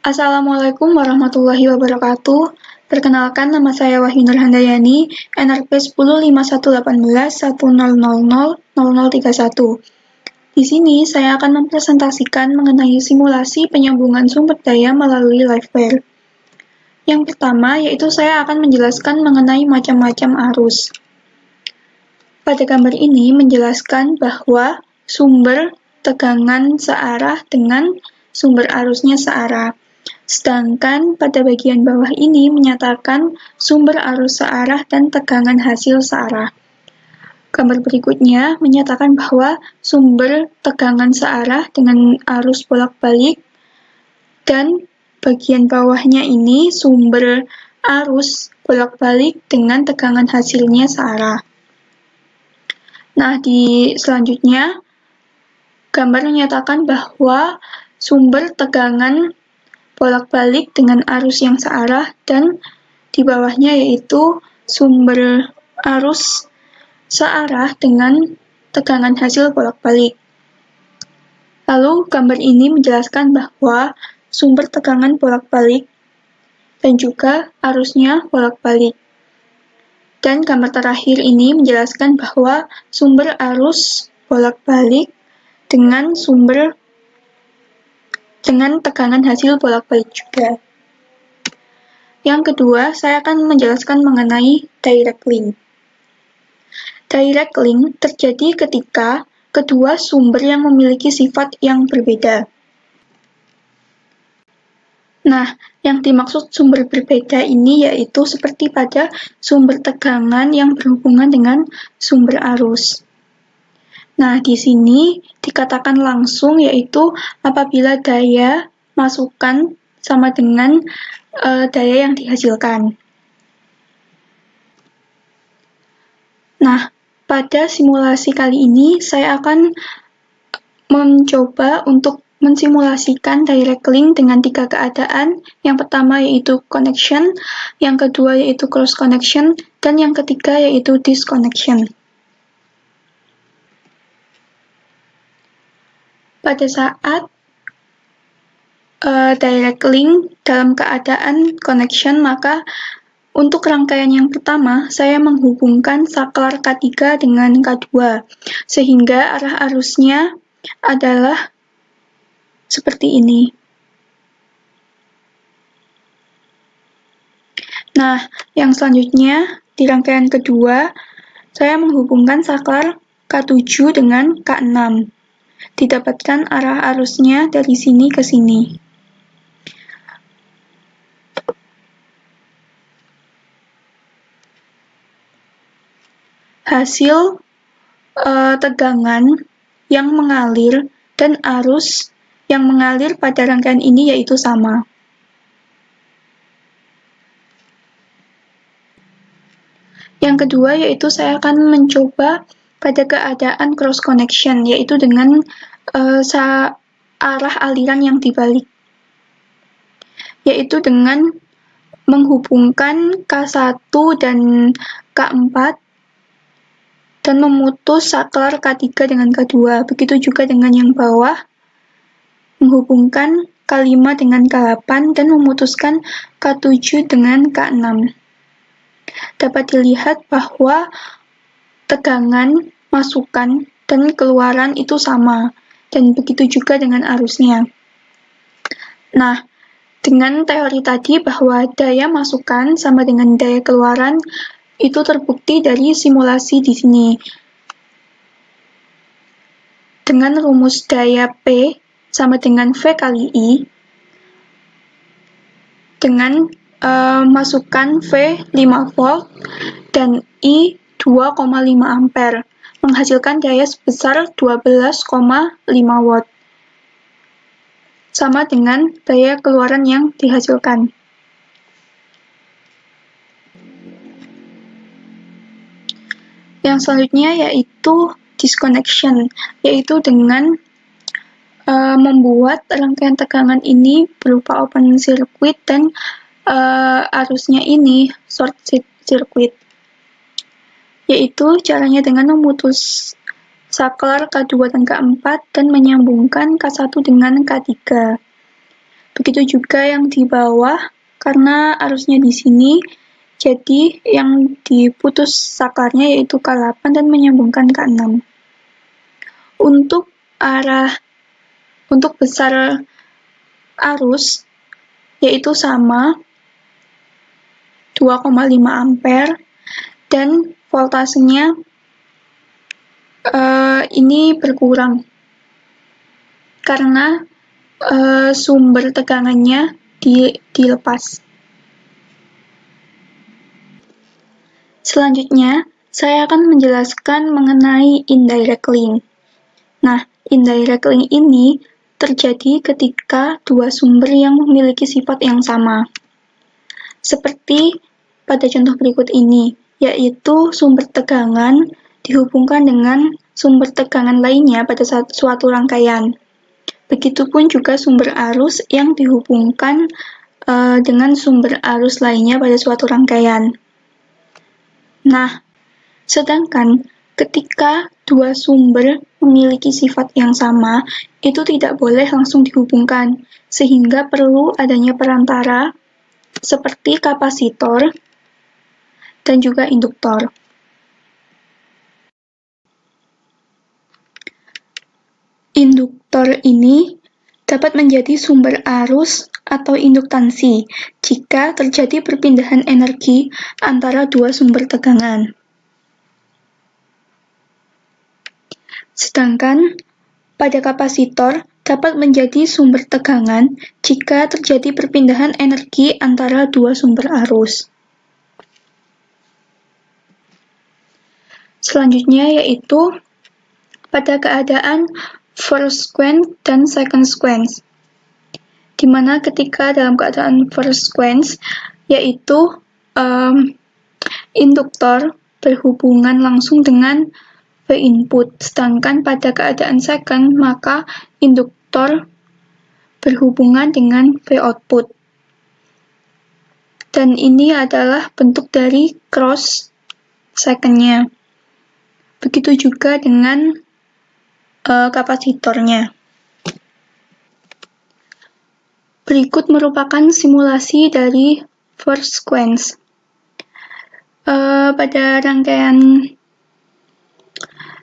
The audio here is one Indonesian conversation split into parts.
Assalamualaikum warahmatullahi wabarakatuh. Perkenalkan, nama saya Wahyu Nurhandayani, NRP 10511811000031. Di sini saya akan mempresentasikan mengenai simulasi penyambungan sumber daya melalui livewire. Yang pertama, yaitu saya akan menjelaskan mengenai macam-macam arus. Pada gambar ini menjelaskan bahwa sumber tegangan searah dengan sumber arusnya searah. Sedangkan pada bagian bawah ini menyatakan sumber arus searah dan tegangan hasil searah. Gambar berikutnya menyatakan bahwa sumber tegangan searah dengan arus bolak-balik dan bagian bawahnya ini sumber arus bolak-balik dengan tegangan hasilnya searah. Nah, di selanjutnya gambar menyatakan bahwa sumber tegangan bolak-balik dengan arus yang searah dan di bawahnya yaitu sumber arus searah dengan tegangan hasil bolak-balik. Lalu gambar ini menjelaskan bahwa sumber tegangan bolak-balik dan juga arusnya bolak-balik. Dan gambar terakhir ini menjelaskan bahwa sumber arus bolak-balik dengan tegangan hasil bolak-balik juga. Yang kedua, saya akan menjelaskan mengenai direct link. Direct link terjadi ketika kedua sumber yang memiliki sifat yang berbeda. Nah, yang dimaksud sumber berbeda ini yaitu seperti pada sumber tegangan yang berhubungan dengan sumber arus. Nah, di sini dikatakan langsung yaitu apabila daya masukan sama dengan daya yang dihasilkan. Nah, pada simulasi kali ini saya akan mencoba untuk mensimulasikan direct link dengan 3 keadaan. Yang pertama yaitu connection, yang kedua yaitu cross connection, dan yang ketiga yaitu disconnection. Pada saat direct link dalam keadaan connection, maka untuk rangkaian yang pertama, saya menghubungkan saklar K3 dengan K2, sehingga arah arusnya adalah seperti ini. Nah, yang selanjutnya, di rangkaian kedua, saya menghubungkan saklar K7 dengan K6. Didapatkan arah arusnya dari sini ke sini. Hasil tegangan yang mengalir dan arus yang mengalir pada rangkaian ini yaitu sama. Yang kedua yaitu saya akan mencoba pada keadaan cross connection, yaitu dengan arah aliran yang dibalik, yaitu dengan menghubungkan K1 dan K4 dan memutus saklar K3 dengan K2. Begitu juga dengan yang bawah, menghubungkan K5 dengan K8 dan memutuskan K7 dengan K6. Dapat dilihat bahwa tegangan masukan dan keluaran itu sama, dan begitu juga dengan arusnya. Nah, dengan teori tadi bahwa daya masukan sama dengan daya keluaran itu terbukti dari simulasi di sini. Dengan rumus daya P sama dengan V kali I, dengan masukan V 5 volt dan I 2,5 ampere, menghasilkan daya sebesar 12,5 watt. Sama dengan daya keluaran yang dihasilkan. Yang selanjutnya yaitu disconnection, yaitu dengan membuat rangkaian tegangan ini berupa open circuit dan arusnya ini short circuit, yaitu caranya dengan memutus saklar K2 dan K4 dan menyambungkan K1 dengan K3. Begitu juga yang di bawah, karena arusnya di sini, jadi yang diputus saklarnya yaitu K8 dan menyambungkan K6. Untuk besar arus, yaitu sama 2,5 ampere, dan voltasenya ini berkurang karena sumber tegangannya dilepas. Selanjutnya, saya akan menjelaskan mengenai indirect link. Nah, indirect link ini terjadi ketika dua sumber yang memiliki sifat yang sama. Seperti pada contoh berikut ini, yaitu sumber tegangan dihubungkan dengan sumber tegangan lainnya pada suatu rangkaian. Begitupun juga sumber arus yang dihubungkan dengan sumber arus lainnya pada suatu rangkaian. Nah, sedangkan ketika dua sumber memiliki sifat yang sama, itu tidak boleh langsung dihubungkan, sehingga perlu adanya perantara seperti kapasitor dan juga induktor. Induktor ini dapat menjadi sumber arus atau induktansi jika terjadi perpindahan energi antara dua sumber tegangan. Sedangkan pada kapasitor dapat menjadi sumber tegangan jika terjadi perpindahan energi antara dua sumber arus. Selanjutnya yaitu pada keadaan first sequence dan second sequence, di mana ketika dalam keadaan first sequence yaitu induktor berhubungan langsung dengan V input, sedangkan pada keadaan second maka induktor berhubungan dengan V output. Dan ini adalah bentuk dari cross second-nya. Begitu juga dengan kapasitornya. Berikut merupakan simulasi dari first sequence. Pada rangkaian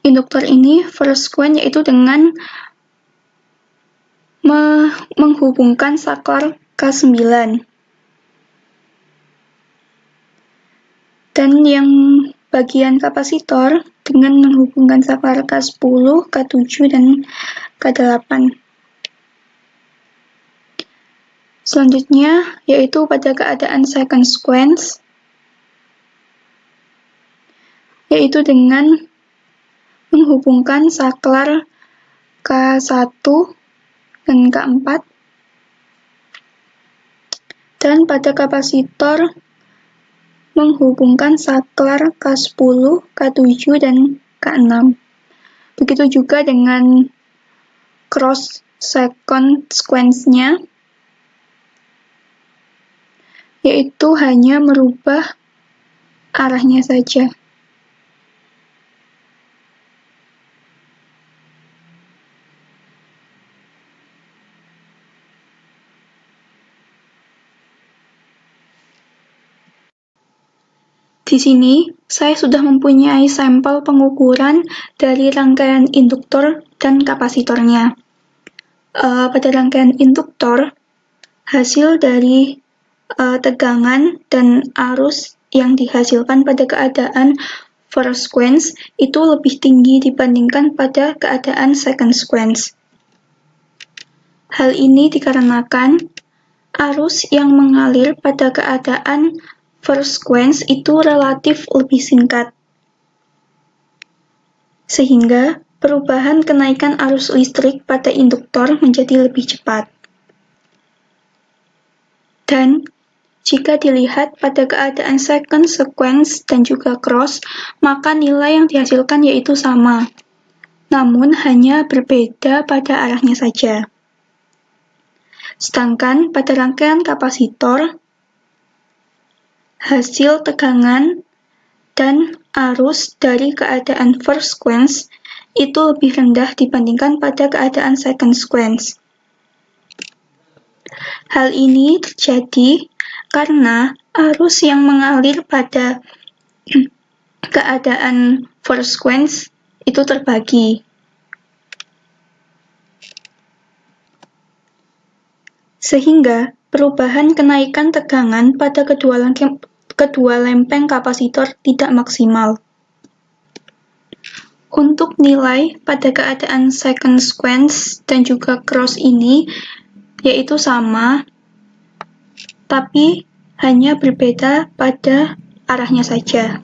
induktor ini, first sequence yaitu dengan menghubungkan saklar K9. Dan yang bagian kapasitor dengan menghubungkan saklar K10, K7, dan K8. Selanjutnya, yaitu pada keadaan second sequence, yaitu dengan menghubungkan saklar K1 dan K4, dan pada kapasitor menghubungkan saklar K10, K7, dan K6. Begitu juga dengan cross second sequence-nya, yaitu hanya merubah arahnya saja. Di sini, saya sudah mempunyai sampel pengukuran dari rangkaian induktor dan kapasitornya. Pada rangkaian induktor, hasil dari tegangan dan arus yang dihasilkan pada keadaan first sequence itu lebih tinggi dibandingkan pada keadaan second sequence. Hal ini dikarenakan arus yang mengalir pada keadaan first sequence itu relatif lebih singkat, sehingga perubahan kenaikan arus listrik pada induktor menjadi lebih cepat. Dan jika dilihat pada keadaan second sequence dan juga cross, maka nilai yang dihasilkan yaitu sama, namun hanya berbeda pada arahnya saja. Sedangkan pada rangkaian kapasitor, hasil tegangan dan arus dari keadaan first sequence itu lebih rendah dibandingkan pada keadaan second sequence. Hal ini terjadi karena arus yang mengalir pada keadaan first sequence itu terbagi. Sehingga perubahan kenaikan tegangan pada kedua lempeng kapasitor tidak maksimal. Untuk nilai pada keadaan second sequence dan juga cross ini yaitu sama, tapi hanya berbeda pada arahnya saja.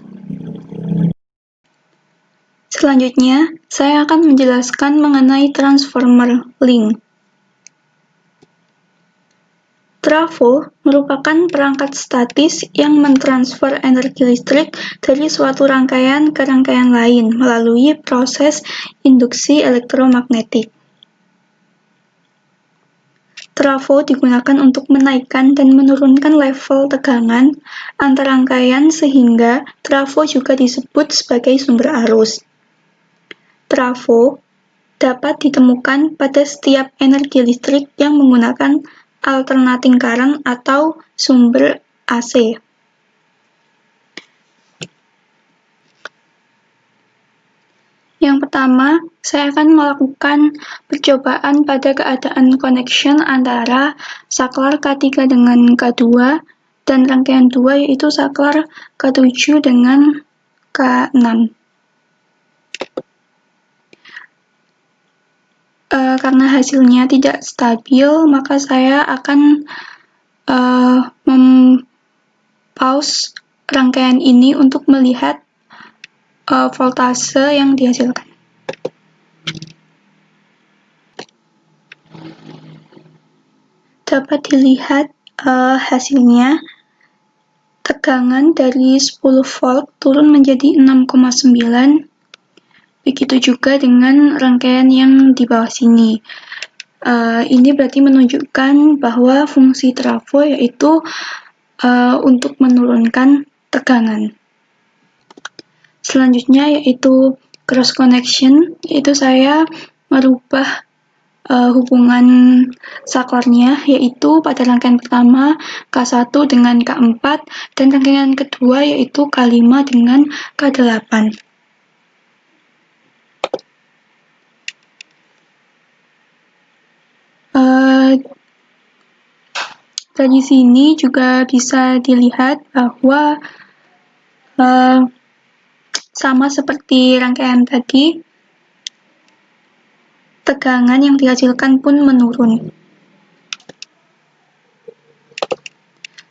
Selanjutnya, saya akan menjelaskan mengenai transformer link. Trafo merupakan perangkat statis yang mentransfer energi listrik dari suatu rangkaian ke rangkaian lain melalui proses induksi elektromagnetik. Trafo digunakan untuk menaikkan dan menurunkan level tegangan antar rangkaian sehingga trafo juga disebut sebagai sumber arus. Trafo dapat ditemukan pada setiap energi listrik yang menggunakan alternating current atau sumber AC. Yang pertama, saya akan melakukan percobaan pada keadaan connection antara saklar K3 dengan K2 dan rangkaian 2 yaitu saklar K7 dengan K6. Karena hasilnya tidak stabil, maka saya akan mempause rangkaian ini untuk melihat voltase yang dihasilkan. Dapat dilihat hasilnya, tegangan dari 10 volt turun menjadi 6,9. Begitu juga dengan rangkaian yang di bawah sini. Ini berarti menunjukkan bahwa fungsi trafo yaitu untuk menurunkan tegangan. Selanjutnya yaitu cross connection, yaitu saya merubah hubungan saklarnya, yaitu pada rangkaian pertama K1 dengan K4 dan rangkaian kedua yaitu K5 dengan K8. Dari sini juga bisa dilihat bahwa sama seperti rangkaian tadi, tegangan yang dihasilkan pun menurun.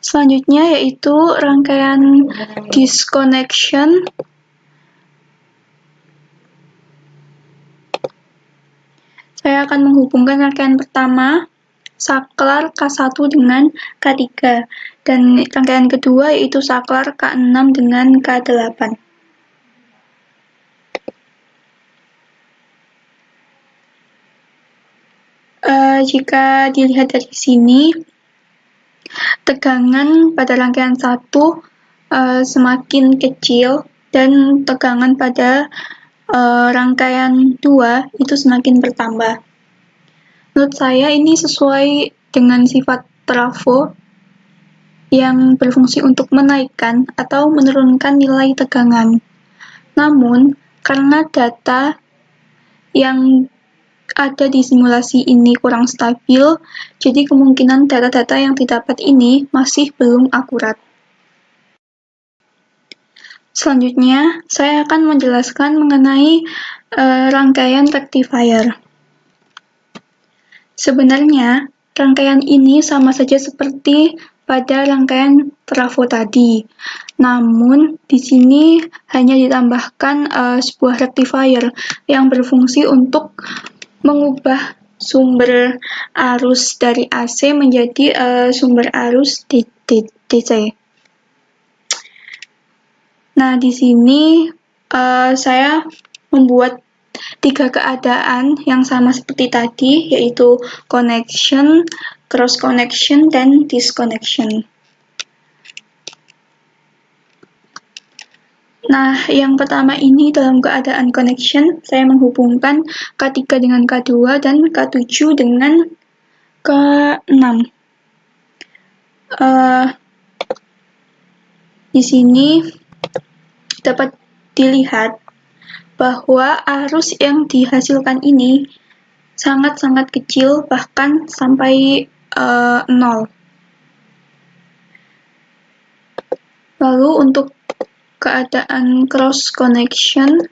Selanjutnya yaitu rangkaian disconnection. Saya akan menghubungkan rangkaian pertama, saklar K1 dengan K3, dan rangkaian kedua yaitu saklar K6 dengan K8. Jika dilihat dari sini, tegangan pada rangkaian 1 semakin kecil dan tegangan pada rangkaian 2 itu semakin bertambah. Menurut saya ini sesuai dengan sifat trafo yang berfungsi untuk menaikkan atau menurunkan nilai tegangan. Namun, karena data yang ada di simulasi ini kurang stabil, jadi kemungkinan data-data yang didapat ini masih belum akurat. Selanjutnya, saya akan menjelaskan mengenai rangkaian rectifier. Sebenarnya, rangkaian ini sama saja seperti pada rangkaian trafo tadi. Namun, di sini hanya ditambahkan sebuah rectifier yang berfungsi untuk mengubah sumber arus dari AC menjadi sumber arus DC. Nah, di sini saya membuat 3 keadaan yang sama seperti tadi, yaitu connection, cross connection, dan disconnection. Nah, yang pertama ini dalam keadaan connection, saya menghubungkan K3 dengan K2 dan K7 dengan K6. Di sini dapat dilihat bahwa arus yang dihasilkan ini sangat-sangat kecil, bahkan sampai 0. Lalu untuk keadaan cross connection,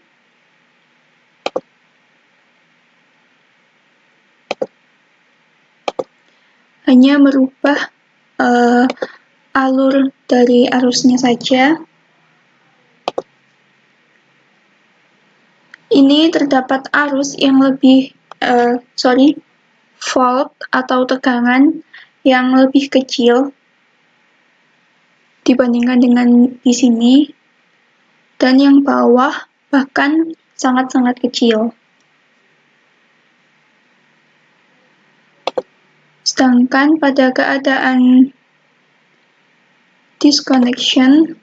hanya merubah alur dari arusnya saja. Ini terdapat arus yang lebih, volt atau tegangan yang lebih kecil dibandingkan dengan di sini, dan yang bawah bahkan sangat-sangat kecil. Sedangkan pada keadaan disconnection,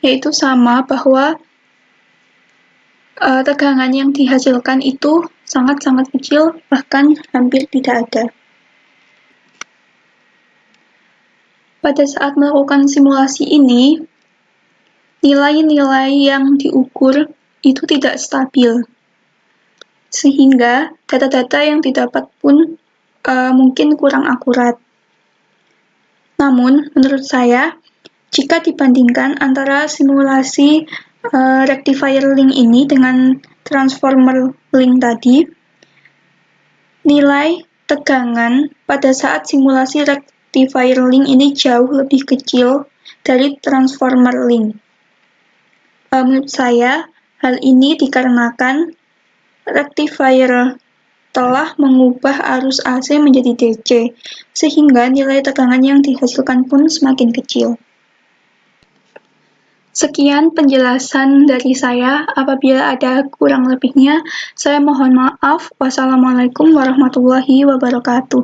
yaitu sama, bahwa tegangan yang dihasilkan itu sangat-sangat kecil, bahkan hampir tidak ada. Pada saat melakukan simulasi ini, nilai-nilai yang diukur itu tidak stabil, sehingga data-data yang didapat pun mungkin kurang akurat. Namun, menurut saya, jika dibandingkan antara simulasi rectifier link ini dengan transformer link tadi, nilai tegangan pada saat simulasi rectifier link ini jauh lebih kecil dari transformer link. Menurut saya, hal ini dikarenakan rectifier telah mengubah arus AC menjadi DC, sehingga nilai tegangan yang dihasilkan pun semakin kecil. Sekian penjelasan dari saya. Apabila ada kurang lebihnya, saya mohon maaf. Wassalamualaikum warahmatullahi wabarakatuh.